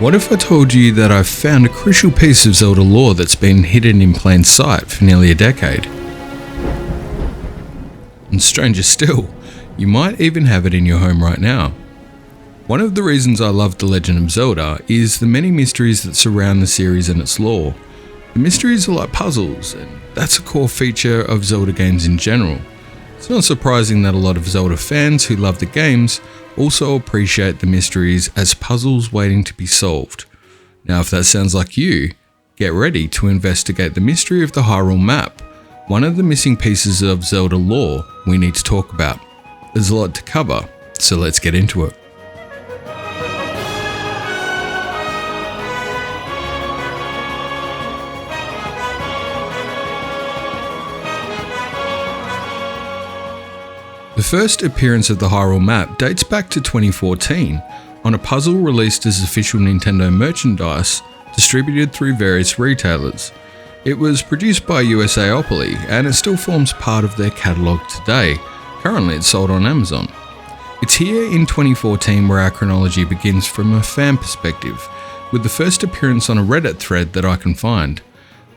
What if I told you that I've found a crucial piece of Zelda lore that's been hidden in plain sight for nearly a decade? And stranger still, you might even have it in your home right now. One of the reasons I love The Legend of Zelda is the many mysteries that surround the series and its lore. The mysteries are like puzzles, and that's a core feature of Zelda games in general. It's not surprising that a lot of Zelda fans who love the games also appreciate the mysteries as puzzles waiting to be solved. Now, if that sounds like you, get ready to investigate the mystery of the Hyrule map, one of the missing pieces of Zelda lore we need to talk about. There's a lot to cover, so let's get into it. The first appearance of the Hyrule map dates back to 2014 on a puzzle released as official Nintendo merchandise distributed through various retailers. It was produced by USAopoly and it still forms part of their catalogue today. Currently it's sold on Amazon. It's here in 2014 where our chronology begins from a fan perspective, with the first appearance on a Reddit thread that I can find.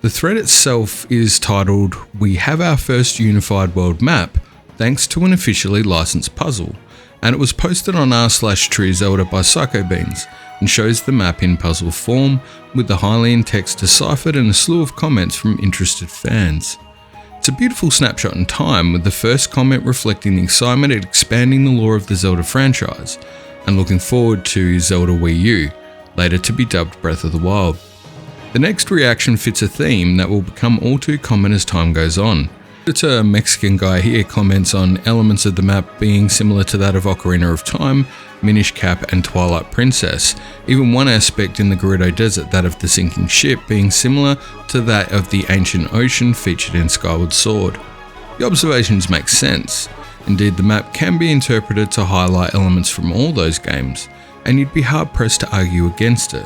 The thread itself is titled, "We have our first unified world map, thanks to an officially licensed puzzle," and it was posted on r/TrueZelda by PsychoBeans and shows the map in puzzle form with the Hylian text deciphered and a slew of comments from interested fans. It's a beautiful snapshot in time, with the first comment reflecting the excitement at expanding the lore of the Zelda franchise and looking forward to Zelda Wii U, later to be dubbed Breath of the Wild. The next reaction fits a theme that will become all too common as time goes on. A Mexican guy here comments on elements of the map being similar to that of Ocarina of Time, Minish Cap and Twilight Princess, even one aspect in the Gerudo Desert, that of the sinking ship, being similar to that of the ancient ocean featured in Skyward Sword. The observations make sense. Indeed, the map can be interpreted to highlight elements from all those games, and you'd be hard pressed to argue against it.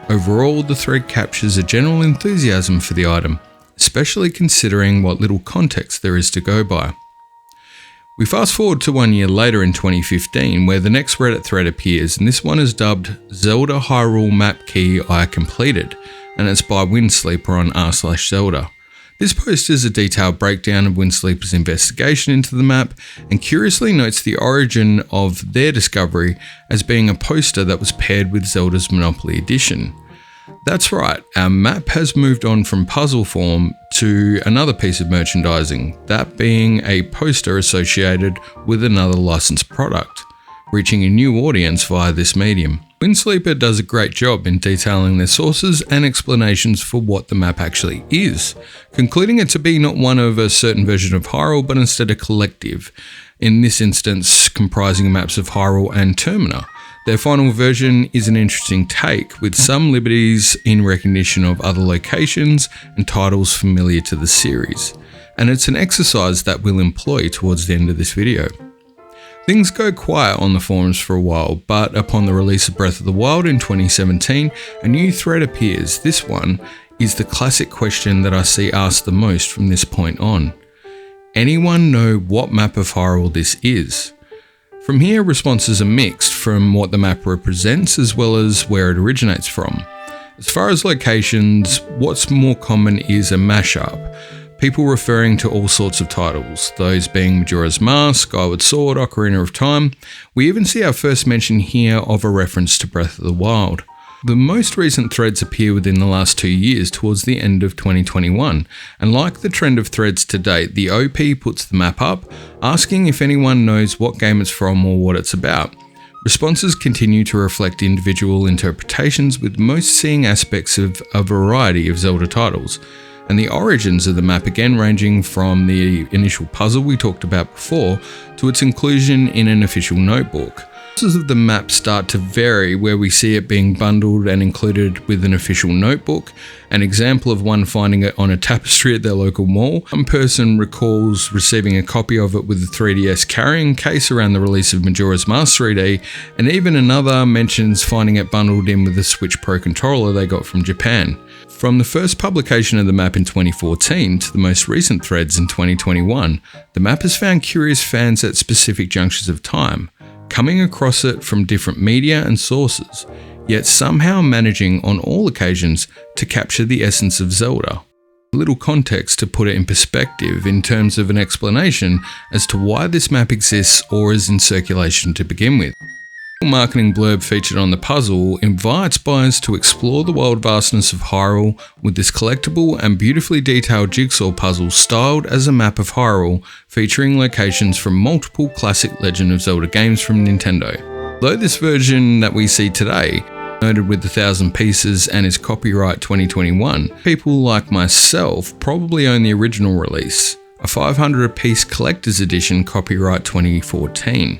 Overall, the thread captures a general enthusiasm for the item, especially considering what little context there is to go by. We fast forward to 1 year later in 2015, where the next Reddit thread appears, and this one is dubbed Zelda Hyrule Map Key I Completed, and it's by Windsleeper on r/Zelda. This post is a detailed breakdown of Windsleeper's investigation into the map, and curiously notes the origin of their discovery as being a poster that was paired with Zelda's Monopoly Edition. That's right, our map has moved on from puzzle form to another piece of merchandising, that being a poster associated with another licensed product, reaching a new audience via this medium. Windsleeper does a great job in detailing their sources and explanations for what the map actually is, concluding it to be not one of a certain version of Hyrule, but instead a collective, in this instance comprising maps of Hyrule and Termina. Their final version is an interesting take, with some liberties in recognition of other locations and titles familiar to the series, and it's an exercise that we'll employ towards the end of this video. Things go quiet on the forums for a while, but upon the release of Breath of the Wild in 2017, a new thread appears. This one is the classic question that I see asked the most from this point on. Anyone know what map of Hyrule this is? From here, responses are mixed from what the map represents as well as where it originates from. As far as locations, what's more common is a mashup, people referring to all sorts of titles, those being Majora's Mask, Skyward Sword, Ocarina of Time. We even see our first mention here of a reference to Breath of the Wild. The most recent threads appear within the last 2 years towards the end of 2021, and like the trend of threads to date, the OP puts the map up, asking if anyone knows what game it's from or what it's about. Responses continue to reflect individual interpretations, with most seeing aspects of a variety of Zelda titles, and the origins of the map again ranging from the initial puzzle we talked about before to its inclusion in an official notebook. Sources of the map start to vary, where we see it being bundled and included with an official notebook, an example of one finding it on a tapestry at their local mall. One person recalls receiving a copy of it with a 3DS carrying case around the release of Majora's Mask 3D, and even another mentions finding it bundled in with a Switch Pro controller they got from Japan. From the first publication of the map in 2014 to the most recent threads in 2021, the map has found curious fans at specific junctures of time, coming across it from different media and sources. yet somehow managing on all occasions to capture the essence of Zelda. A little context to put it in perspective in terms of an explanation as to why this map exists or is in circulation to begin with. The marketing blurb featured on the puzzle invites buyers to explore the wild vastness of Hyrule with this collectible and beautifully detailed jigsaw puzzle styled as a map of Hyrule, featuring locations from multiple classic Legend of Zelda games from Nintendo. Though this version that we see today, noted with 1,000 pieces and is copyright 2021, people like myself probably own the original release, a 500 piece collector's edition copyright 2014.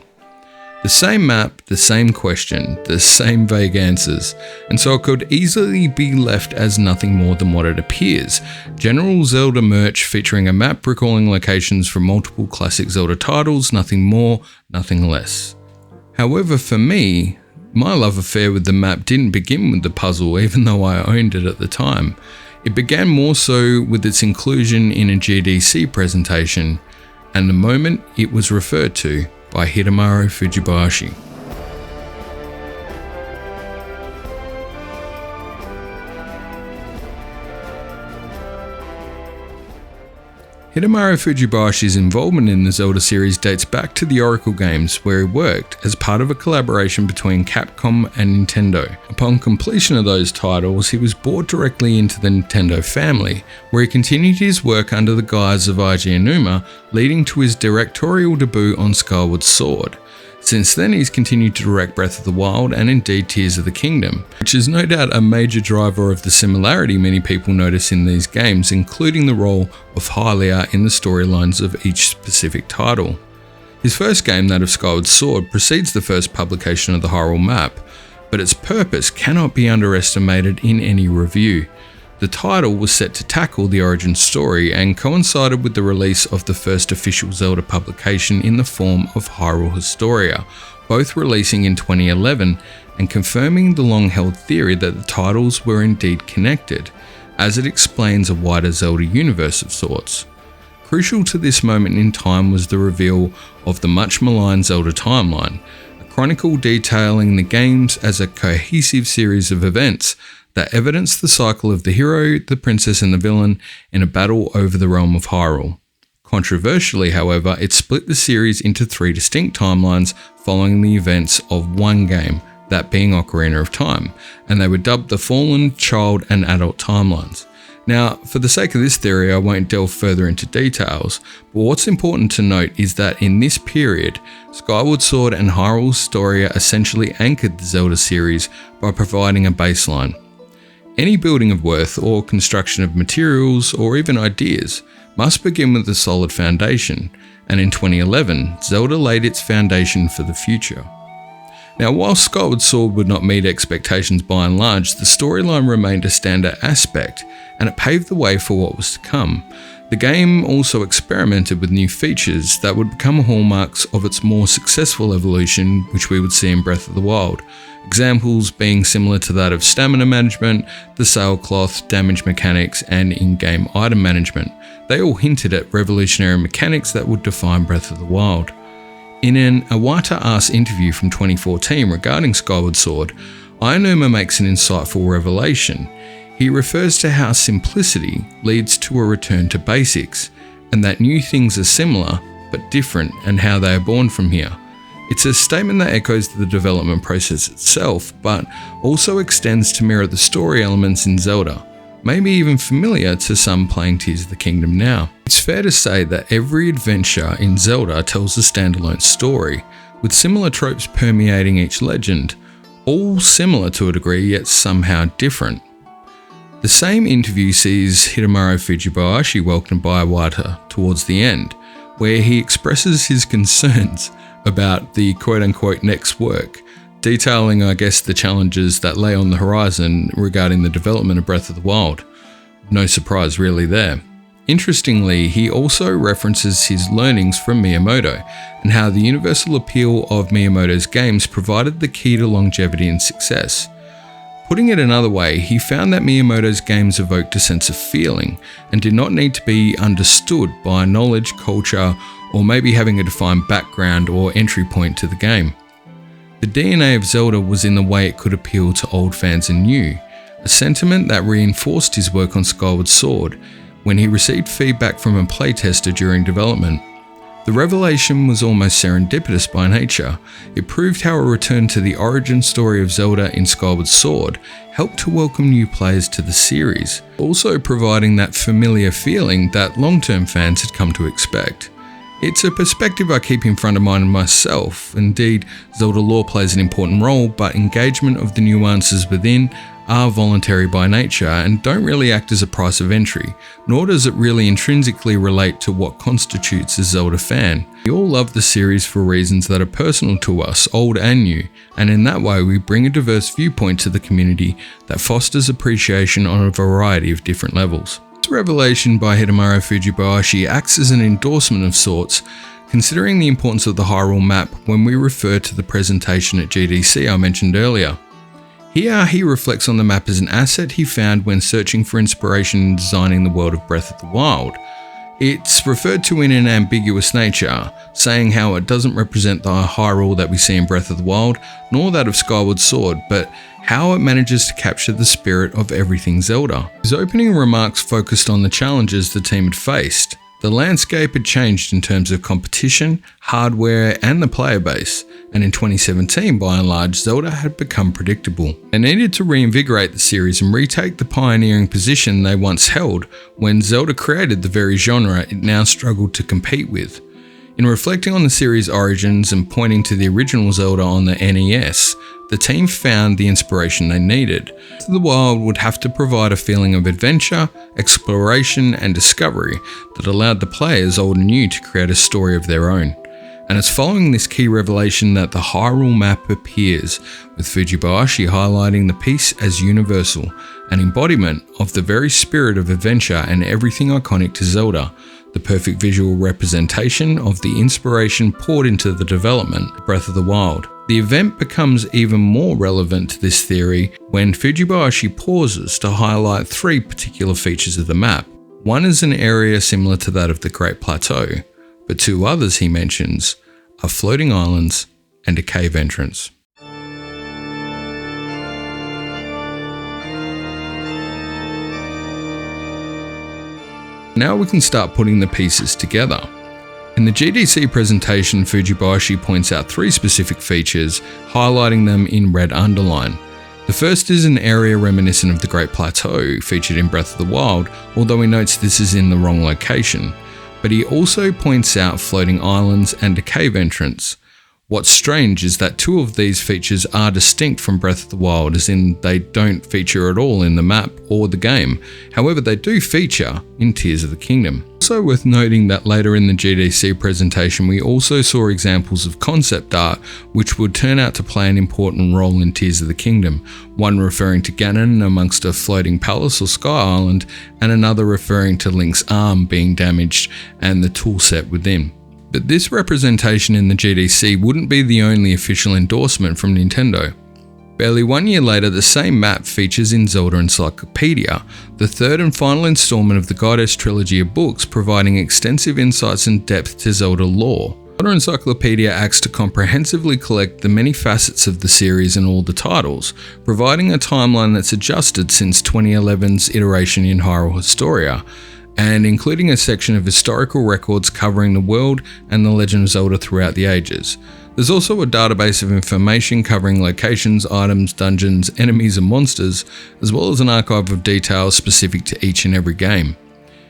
The same map, the same question, the same vague answers, and so it could easily be left as nothing more than what it appears. General Zelda merch featuring a map recalling locations from multiple classic Zelda titles, nothing more, nothing less. However, for me, my love affair with the map didn't begin with the puzzle, even though I owned it at the time. It began more so with its inclusion in a GDC presentation, and the moment it was referred to by Hidemaro Fujibayashi. Hidemaro Fujibayashi's involvement in the Zelda series dates back to the Oracle games, where he worked as part of a collaboration between Capcom and Nintendo. Upon completion of those titles, he was brought directly into the Nintendo family, where he continued his work under the guise of Eiji Aonuma, leading to his directorial debut on Skyward Sword. Since then, he's continued to direct Breath of the Wild and indeed Tears of the Kingdom, which is no doubt a major driver of the similarity many people notice in these games, including the role of Hylia in the storylines of each specific title. His first game, that of Skyward Sword, precedes the first publication of the Hyrule map, but its purpose cannot be underestimated in any review. The title was set to tackle the origin story and coincided with the release of the first official Zelda publication in the form of Hyrule Historia, both releasing in 2011 and confirming the long-held theory that the titles were indeed connected, as it explains a wider Zelda universe of sorts. Crucial to this moment in time was the reveal of the much-maligned Zelda timeline, a chronicle detailing the games as a cohesive series of events that evidence the cycle of the hero, the princess and the villain in a battle over the realm of Hyrule. Controversially, however, it split the series into 3 distinct timelines following the events of one game, that being Ocarina of Time, and they were dubbed the Fallen, Child and Adult timelines. Now, for the sake of this theory, I won't delve further into details, but what's important to note is that in this period, Skyward Sword and Hyrule Historia essentially anchored the Zelda series by providing a baseline. Any building of worth or construction of materials or even ideas must begin with a solid foundation, and in 2011, Zelda laid its foundation for the future. Now, while Skyward Sword would not meet expectations by and large, the storyline remained a standout aspect, and it paved the way for what was to come. The game also experimented with new features that would become hallmarks of its more successful evolution, which we would see in Breath of the Wild. Examples being similar to that of stamina management, the sailcloth, damage mechanics, and in-game item management. They all hinted at revolutionary mechanics that would define Breath of the Wild. In an Iwata-asked interview from 2014 regarding Skyward Sword, Aonuma makes an insightful revelation. He refers to how simplicity leads to a return to basics, and that new things are similar but different, and how they are born from here. It's a statement that echoes the development process itself, but also extends to mirror the story elements in Zelda, maybe even familiar to some playing Tears of the Kingdom now. It's fair to say that every adventure in Zelda tells a standalone story, with similar tropes permeating each legend, all similar to a degree yet somehow different. The same interview sees Hidemaro Fujibayashi welcomed by Iwata towards the end, where he expresses his concerns about the quote-unquote next work, detailing, I guess, the challenges that lay on the horizon regarding the development of Breath of the Wild. No surprise really there. Interestingly, he also references his learnings from Miyamoto, and how the universal appeal of Miyamoto's games provided the key to longevity and success. Putting it another way, he found that Miyamoto's games evoked a sense of feeling, and did not need to be understood by knowledge, culture, or maybe having a defined background or entry point to the game. The DNA of Zelda was in the way it could appeal to old fans and new, a sentiment that reinforced his work on Skyward Sword when he received feedback from a playtester during development. The revelation was almost serendipitous by nature. It proved how a return to the origin story of Zelda in Skyward Sword helped to welcome new players to the series, also providing that familiar feeling that long-term fans had come to expect. It's a perspective I keep in front of mind myself. Indeed, Zelda lore plays an important role, but engagement of the nuances within are voluntary by nature and don't really act as a price of entry, nor does it really intrinsically relate to what constitutes a Zelda fan. We all love the series for reasons that are personal to us, old and new, and in that way we bring a diverse viewpoint to the community that fosters appreciation on a variety of different levels. This revelation by Hidemaro Fujibayashi acts as an endorsement of sorts, considering the importance of the Hyrule map when we refer to the presentation at GDC I mentioned earlier. Here he reflects on the map as an asset he found when searching for inspiration in designing the world of Breath of the Wild. It's referred to in an ambiguous nature, saying how it doesn't represent the Hyrule that we see in Breath of the Wild, nor that of Skyward Sword, but how it manages to capture the spirit of everything Zelda. His opening remarks focused on the challenges the team had faced. The landscape had changed in terms of competition, hardware, and the player base, and in 2017, by and large, Zelda had become predictable. They needed to reinvigorate the series and retake the pioneering position they once held when Zelda created the very genre it now struggled to compete with. In reflecting on the series' origins and pointing to the original Zelda on the NES, the team found the inspiration they needed. Breath of the Wild would have to provide a feeling of adventure, exploration, and discovery that allowed the players, old and new, to create a story of their own. And it's following this key revelation that the Hyrule map appears, with Fujibayashi highlighting the piece as universal, an embodiment of the very spirit of adventure and everything iconic to Zelda, the perfect visual representation of the inspiration poured into the development of Breath of the Wild. The event becomes even more relevant to this theory when Fujibayashi pauses to highlight three particular features of the map. One is an area similar to that of the Great Plateau, but two others he mentions are floating islands and a cave entrance. Now we can start putting the pieces together. In the GDC presentation, Fujibayashi points out three specific features, highlighting them in red underline. The first is an area reminiscent of the Great Plateau featured in Breath of the Wild, although he notes this is in the wrong location. But he also points out floating islands and a cave entrance. What's strange is that two of these features are distinct from Breath of the Wild, as in they don't feature at all in the map or the game. However, they do feature in Tears of the Kingdom. Also worth noting that later in the GDC presentation, we also saw examples of concept art which would turn out to play an important role in Tears of the Kingdom, one referring to Ganon amongst a floating palace or sky island, and another referring to Link's arm being damaged and the tool set within. But this representation in the GDC wouldn't be the only official endorsement from Nintendo. Barely 1 year later, the same map features in Zelda Encyclopedia, the third and final installment of the Goddess trilogy of books, providing extensive insights and depth to Zelda lore. Zelda Encyclopedia acts to comprehensively collect the many facets of the series and all the titles, providing a timeline that's adjusted since 2011's iteration in Hyrule Historia, and including a section of historical records covering the world and the Legend of Zelda throughout the ages. There's also a database of information covering locations, items, dungeons, enemies and monsters, as well as an archive of details specific to each and every game.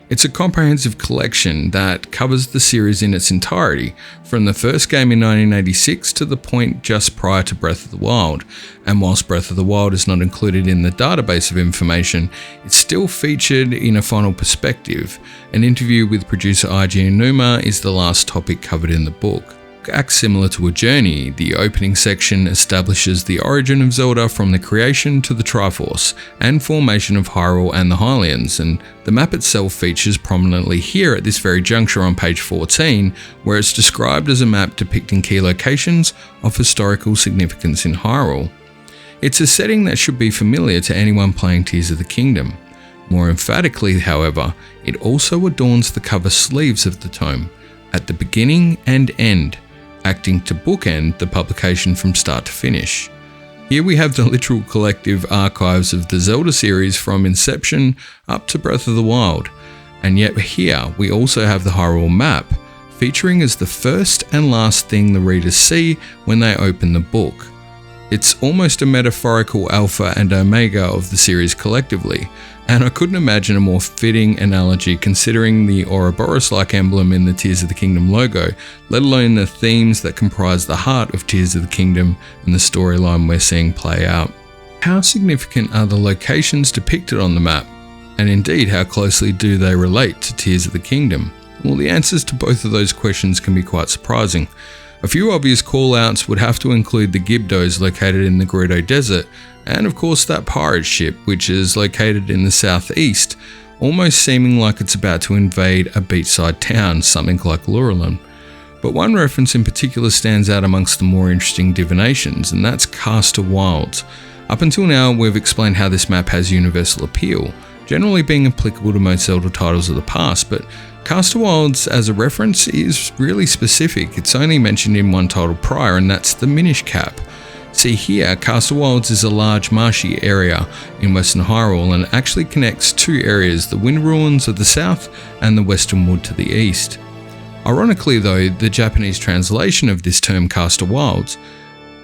It's a comprehensive collection that covers the series in its entirety, from the first game in 1986 to the point just prior to Breath of the Wild, and whilst Breath of the Wild is not included in the database of information, it's still featured in a final perspective. An interview with producer Eiji Aonuma is the last topic covered in the book. Acts similar to a journey, the opening section establishes the origin of Zelda from the creation to the Triforce and formation of Hyrule and the Hylians, and the map itself features prominently here at this very juncture on page 14, where it's described as a map depicting key locations of historical significance in Hyrule. It's a setting that should be familiar to anyone playing Tears of the Kingdom. More emphatically, however, it also adorns the cover sleeves of the tome, at the beginning and end, acting to bookend the publication from start to finish. Here we have the literal collective archives of the Zelda series from inception up to Breath of the Wild, and yet here we also have the Hyrule map, featuring as the first and last thing the readers see when they open the book. It's almost a metaphorical alpha and omega of the series collectively, and I couldn't imagine a more fitting analogy considering the Ouroboros-like emblem in the Tears of the Kingdom logo, let alone the themes that comprise the heart of Tears of the Kingdom and the storyline we're seeing play out. How significant are the locations depicted on the map? And indeed, how closely do they relate to Tears of the Kingdom? Well, the answers to both of those questions can be quite surprising. A few obvious call-outs would have to include the Gibdos located in the Gerudo Desert, and of course that pirate ship which is located in the southeast, almost seeming like it's about to invade a beachside town, something like Lurelin. But one reference in particular stands out amongst the more interesting divinations, and that's Castor Wilds. Up until now, we've explained how this map has universal appeal, generally being applicable to most Zelda titles of the past, but Castor Wilds as a reference is really specific. It's only mentioned in one title prior, and that's the Minish Cap. See here, Castor Wilds is a large marshy area in Western Hyrule and actually connects two areas, the Wind Ruins of the south and the Western Wood to the east. Ironically though, the Japanese translation of this term Castor Wilds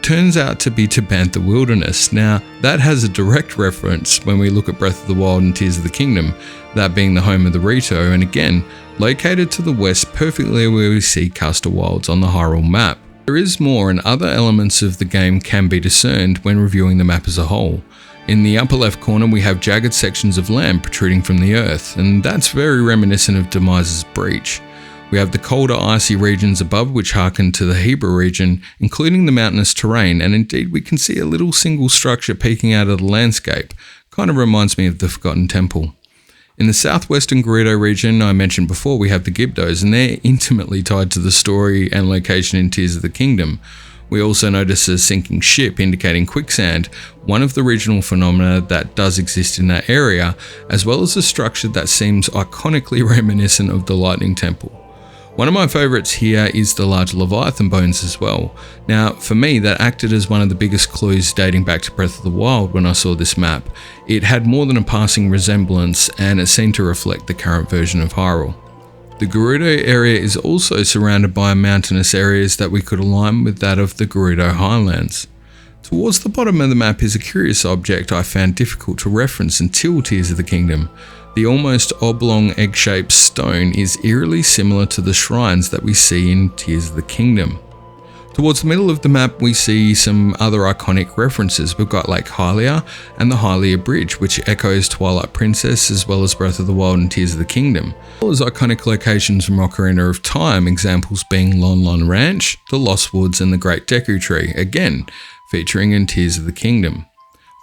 turns out to be to Bantha Wilderness. Now, that has a direct reference when we look at Breath of the Wild and Tears of the Kingdom, that being the home of the Rito, and again, located to the west perfectly where we see Castor Wilds on the Hyrule map. There is more, and other elements of the game can be discerned when reviewing the map as a whole. In the upper left corner we have jagged sections of land protruding from the earth, and that's very reminiscent of Demise's Breach. We have the colder icy regions above which harken to the Hebra region, including the mountainous terrain, and indeed we can see a little single structure peeking out of the landscape. Kind of reminds me of the Forgotten Temple. In the southwestern Gerudo region I mentioned before, we have the Gibdos, and they're intimately tied to the story and location in Tears of the Kingdom. We also notice a sinking ship indicating quicksand, one of the regional phenomena that does exist in that area, as well as a structure that seems iconically reminiscent of the Lightning Temple. One of my favourites here is the large Leviathan bones as well. Now, for me, that acted as one of the biggest clues dating back to Breath of the Wild when I saw this map. It had more than a passing resemblance, and it seemed to reflect the current version of Hyrule. The Gerudo area is also surrounded by mountainous areas that we could align with that of the Gerudo Highlands. Towards the bottom of the map is a curious object I found difficult to reference until Tears of the Kingdom. The almost oblong egg-shaped stone is eerily similar to the shrines that we see in Tears of the Kingdom. Towards the middle of the map we see some other iconic references. We've got Lake Hylia and the Hylia Bridge, which echoes Twilight Princess as well as Breath of the Wild and Tears of the Kingdom, as well as iconic locations from Ocarina of Time, examples being Lon Lon Ranch, the Lost Woods and the Great Deku Tree, again featuring in Tears of the Kingdom.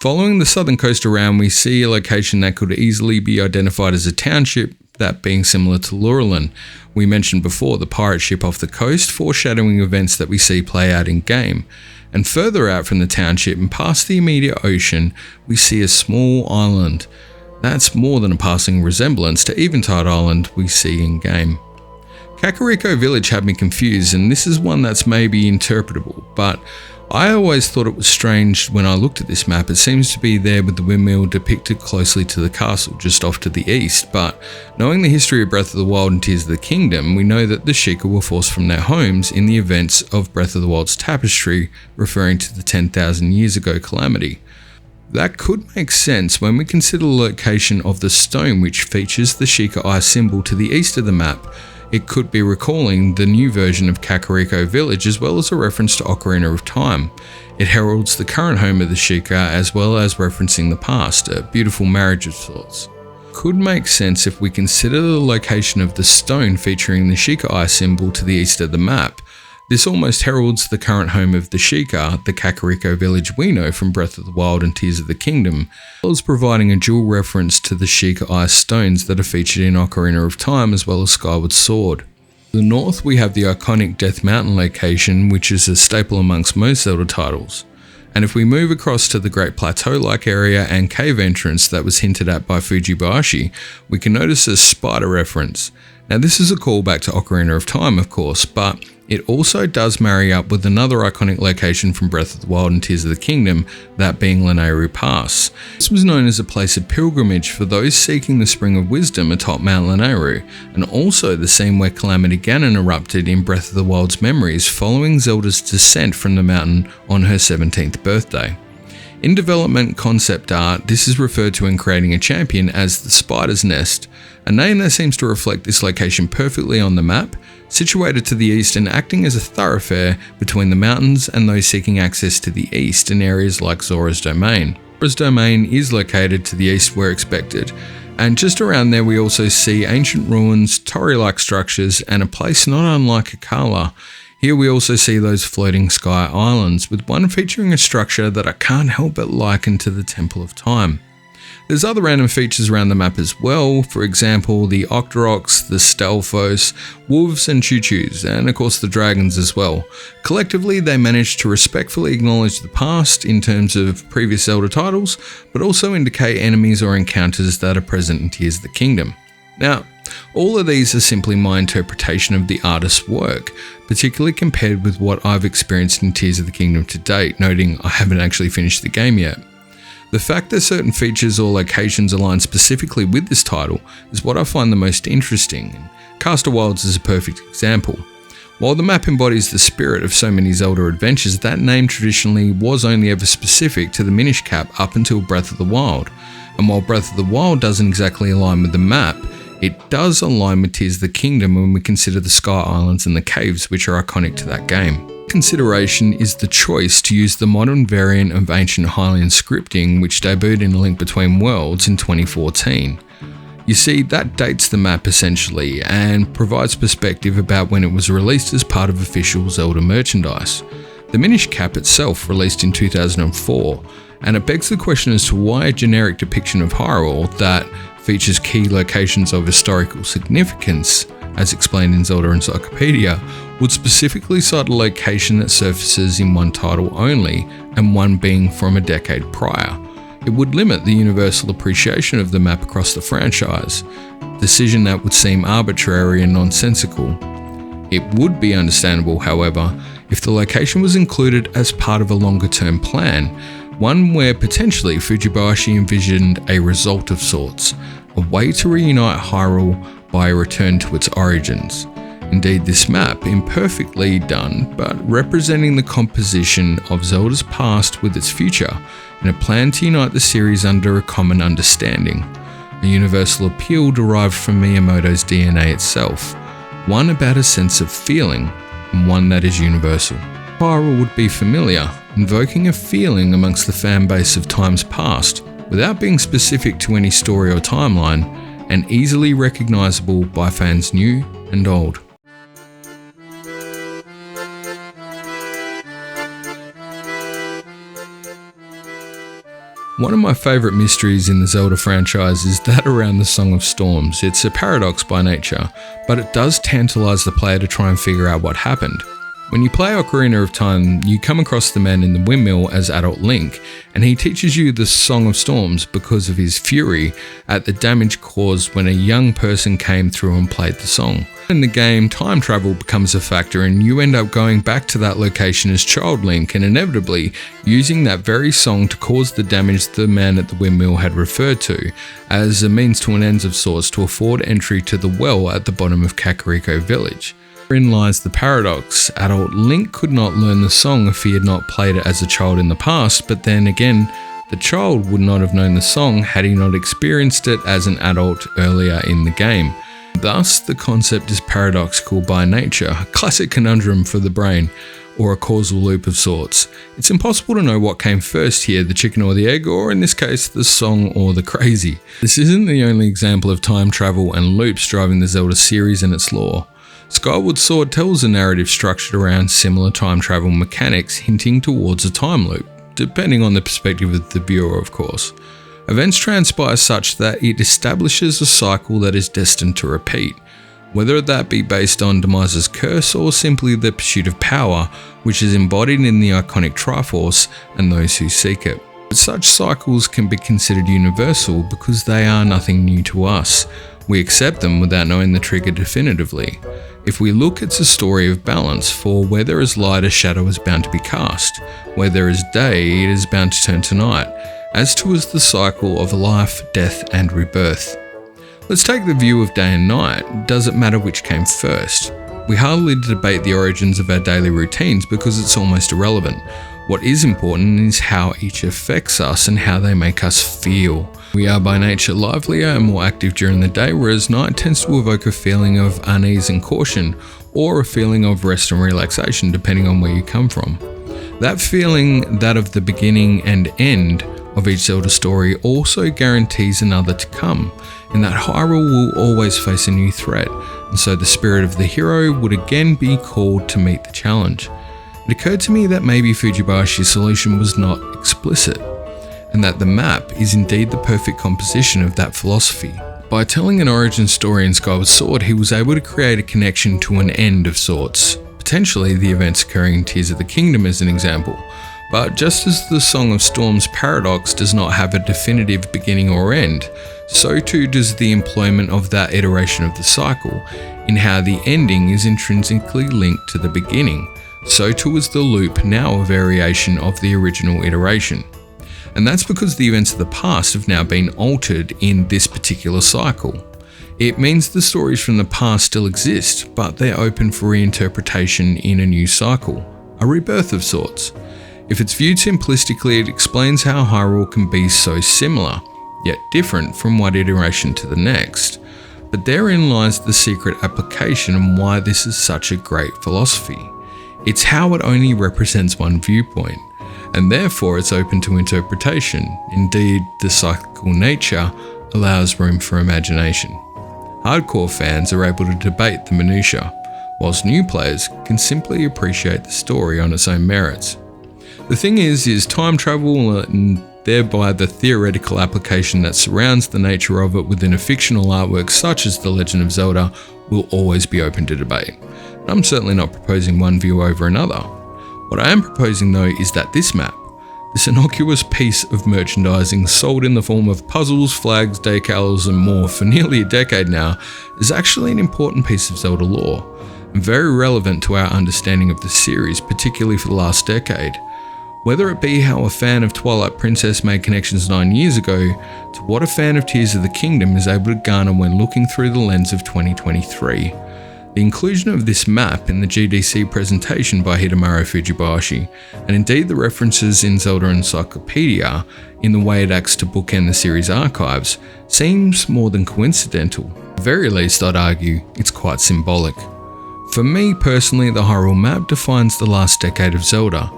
Following the southern coast around, we see a location that could easily be identified as a township, that being similar to Lurelin. We mentioned before the pirate ship off the coast, foreshadowing events that we see play out in game. And further out from the township and past the immediate ocean, we see a small island. That's more than a passing resemblance to Eventide Island we see in game. Kakariko Village had me confused, and this is one that's maybe interpretable, but I always thought it was strange when I looked at this map. It seems to be there with the windmill depicted closely to the castle just off to the east, but knowing the history of Breath of the Wild and Tears of the Kingdom, we know that the Sheikah were forced from their homes in the events of Breath of the Wild's tapestry, referring to the 10,000 years ago calamity. That could make sense when we consider the location of the stone which features the Sheikah Eye symbol to the east of the map. It could be recalling the new version of Kakariko Village as well as a reference to Ocarina of Time. It heralds the current home of the Sheikah as well as referencing the past, a beautiful marriage of sorts. Could make sense if we consider the location of the stone featuring the Sheikah Eye symbol to the east of the map. This almost heralds the current home of the Sheikah, the Kakariko Village we know from Breath of the Wild and Tears of the Kingdom, as well as providing a dual reference to the Sheikah Eye stones that are featured in Ocarina of Time as well as Skyward Sword. To the north we have the iconic Death Mountain location, which is a staple amongst most Zelda titles. And if we move across to the Great Plateau-like area and cave entrance that was hinted at by Fujibayashi, we can notice a spider reference. Now this is a callback to Ocarina of Time of course, but It also does marry up with another iconic location from Breath of the Wild and Tears of the Kingdom, that being Lanayru Pass. This was known as a place of pilgrimage for those seeking the Spring of Wisdom atop Mount Lanayru, and also the scene where Calamity Ganon erupted in Breath of the Wild's memories following Zelda's descent from the mountain on her 17th birthday. In development concept art, this is referred to in creating a champion as the Spider's Nest, a name that seems to reflect this location perfectly on the map, situated to the east and acting as a thoroughfare between the mountains and those seeking access to the east in areas like Zora's Domain. Zora's Domain is located to the east where expected, and just around there we also see ancient ruins, torii-like structures, and a place not unlike Akala. Here we also see those floating sky islands, with one featuring a structure that I can't help but liken to the Temple of Time. There's other random features around the map as well, for example the Octoroks, the Stalfos, wolves and choo-choos, and of course the dragons as well. Collectively they manage to respectfully acknowledge the past in terms of previous Zelda titles, but also indicate enemies or encounters that are present in Tears of the Kingdom. Now, all of these are simply my interpretation of the artist's work, particularly compared with what I've experienced in Tears of the Kingdom to date, noting I haven't actually finished the game yet. The fact that certain features or locations align specifically with this title is what I find the most interesting, and Castle Wilds is a perfect example. While the map embodies the spirit of so many Zelda adventures, that name traditionally was only ever specific to the Minish Cap up until Breath of the Wild, and while Breath of the Wild doesn't exactly align with the map, it does align with Tears of the Kingdom when we consider the Sky Islands and the caves which are iconic to that game. Consideration is the choice to use the modern variant of ancient Hylian scripting which debuted in A Link Between Worlds in 2014. You see, that dates the map essentially and provides perspective about when it was released as part of official Zelda merchandise. The Minish Cap itself released in 2004, and it begs the question as to why a generic depiction of Hyrule that features key locations of historical significance, as explained in Zelda Encyclopedia, would specifically cite a location that surfaces in one title only, and one being from a decade prior. It would limit the universal appreciation of the map across the franchise, a decision that would seem arbitrary and nonsensical. It would be understandable, however, if the location was included as part of a longer-term plan, one where potentially Fujibayashi envisioned a result of sorts, a way to reunite Hyrule by a return to its origins. Indeed, this map, imperfectly done, but representing the composition of Zelda's past with its future, and a plan to unite the series under a common understanding. A universal appeal derived from Miyamoto's DNA itself, one about a sense of feeling, and one that is universal. Hyrule would be familiar, invoking a feeling amongst the fan base of times past, without being specific to any story or timeline, and easily recognisable by fans new and old. One of my favourite mysteries in the Zelda franchise is that around the Song of Storms. It's a paradox by nature, but it does tantalise the player to try and figure out what happened. When you play Ocarina of Time, you come across the man in the windmill as adult Link, and he teaches you the Song of Storms because of his fury at the damage caused when a young person came through and played the song. In the game, time travel becomes a factor and you end up going back to that location as child Link and inevitably using that very song to cause the damage the man at the windmill had referred to, as a means to an end of sorts to afford entry to the well at the bottom of Kakariko Village. Herein lies the paradox. Adult Link could not learn the song if he had not played it as a child in the past, but then again, the child would not have known the song had he not experienced it as an adult earlier in the game. Thus, the concept is paradoxical by nature, a classic conundrum for the brain, or a causal loop of sorts. It's impossible to know what came first here, the chicken or the egg, or in this case, the song or the crazy. This isn't the only example of time travel and loops driving the Zelda series and its lore. Skyward Sword tells a narrative structured around similar time travel mechanics hinting towards a time loop, depending on the perspective of the viewer of course. Events transpire such that it establishes a cycle that is destined to repeat, whether that be based on Demise's curse or simply the pursuit of power, which is embodied in the iconic Triforce and those who seek it. But such cycles can be considered universal because they are nothing new to us. We accept them without knowing the trigger definitively. If we look, it's a story of balance, for where there is light, a shadow is bound to be cast. Where there is day, it is bound to turn to night, as too is the cycle of life, death, and rebirth. Let's take the view of day and night. Does it matter which came first? We hardly debate the origins of our daily routines because it's almost irrelevant. What is important is how each affects us and how they make us feel. We are by nature livelier and more active during the day, whereas night tends to evoke a feeling of unease and caution, or a feeling of rest and relaxation, depending on where you come from. That feeling, that of the beginning and end of each Zelda story, also guarantees another to come, in that Hyrule will always face a new threat, and so the spirit of the hero would again be called to meet the challenge. It occurred to me that maybe Fujibayashi's solution was not explicit, and that the map is indeed the perfect composition of that philosophy. By telling an origin story in Skyward Sword, he was able to create a connection to an end of sorts, potentially the events occurring in Tears of the Kingdom as an example. But just as the Song of Storms paradox does not have a definitive beginning or end, so too does the employment of that iteration of the cycle, in how the ending is intrinsically linked to the beginning. So too is the loop now a variation of the original iteration. And that's because the events of the past have now been altered in this particular cycle. It means the stories from the past still exist, but they're open for reinterpretation in a new cycle, a rebirth of sorts. If it's viewed simplistically, it explains how Hyrule can be so similar, yet different from one iteration to the next. But therein lies the secret application and why this is such a great philosophy. It's how it only represents one viewpoint, and therefore it's open to interpretation. Indeed, the cyclical nature allows room for imagination. Hardcore fans are able to debate the minutiae, whilst new players can simply appreciate the story on its own merits. The thing is time travel and thereby the theoretical application that surrounds the nature of it within a fictional artwork such as The Legend of Zelda will always be open to debate. I'm certainly not proposing one view over another. What I am proposing though is that this map, this innocuous piece of merchandising sold in the form of puzzles, flags, decals and more for nearly a decade now, is actually an important piece of Zelda lore, and very relevant to our understanding of the series, particularly for the last decade. Whether it be how a fan of Twilight Princess made connections 9 years ago, to what a fan of Tears of the Kingdom is able to garner when looking through the lens of 2023. The inclusion of this map in the GDC presentation by Hidemaro Fujibayashi, and indeed the references in Zelda Encyclopedia in the way it acts to bookend the series archives, seems more than coincidental. At the very least, I'd argue it's quite symbolic. For me personally, the Hyrule map defines the last decade of Zelda.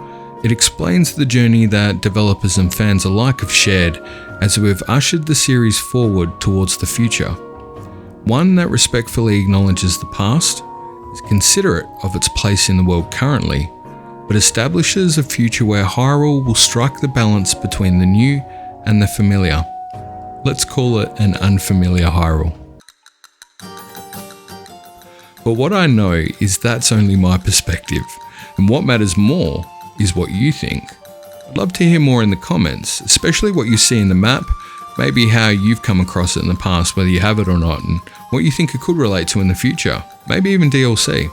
It explains the journey that developers and fans alike have shared as we've ushered the series forward towards the future. One that respectfully acknowledges the past, is considerate of its place in the world currently, but establishes a future where Hyrule will strike the balance between the new and the familiar. Let's call it an unfamiliar Hyrule. But what I know is that's only my perspective, and what matters more is what you think. I'd love to hear more in the comments, especially what you see in the map, maybe how you've come across it in the past, whether you have it or not, and what you think it could relate to in the future, maybe even DLC.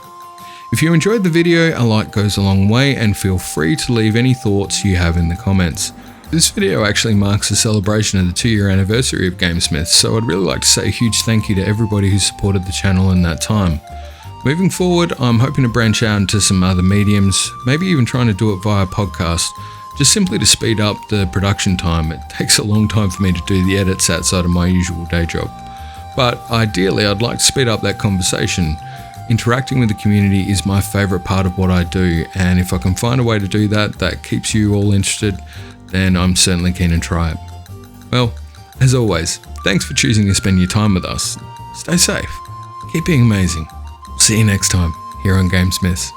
If you enjoyed the video, a like goes a long way, and feel free to leave any thoughts you have in the comments. This video actually marks the celebration of the 2-year anniversary of GameSmiths, so I'd really like to say a huge thank you to everybody who supported the channel in that time. Moving forward, I'm hoping to branch out into some other mediums, maybe even trying to do it via podcast, just simply to speed up the production time. It takes a long time for me to do the edits outside of my usual day job. But ideally, I'd like to speed up that conversation. Interacting with the community is my favourite part of what I do, and if I can find a way to do that that keeps you all interested, then I'm certainly keen to try it. Well, as always, thanks for choosing to spend your time with us. Stay safe, keep being amazing. See you next time here on GameSmiths.